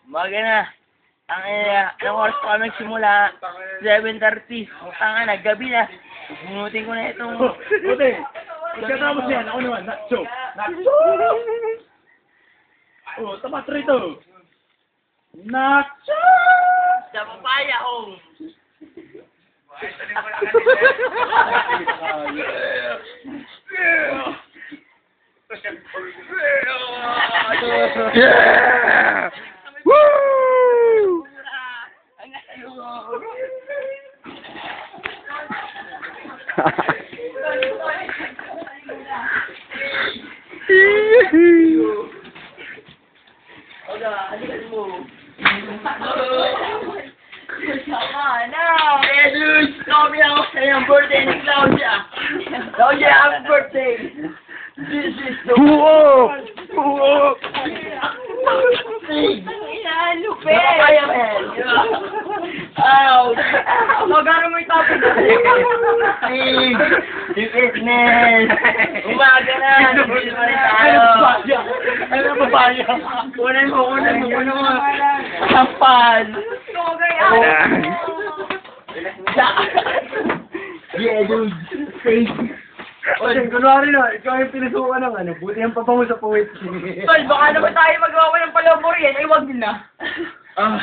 Umaga na. Anong oras pa kami nagsimula? 7:30. Tanga na, gabi na. Bunutin ko na itong... Buti. Pagkatapos yan, ako naman, nacho. Nacho! Oh, tapat rito. Nacho! Sa papaya, oh. Yeah! Woo! Oga, halikan mo. Now, Jesus, sabi ako sa iyong birthday ni Claudia. Claudia, happy birthday. This is the Lupin! Kaya, man! Ouch! Magano mo yung topic na? Fitness! Umaga na! Fitness na rin tayo! Ano ang papaya? Kunin mo! Sampan! Yeah, dude! Oye, kunwari na, ikaw yung pinasukan ng ano, buti ang papa mo sa puwit. Tol, baka naman tayo magawa ng palabor yan, ay wag din na. Oh.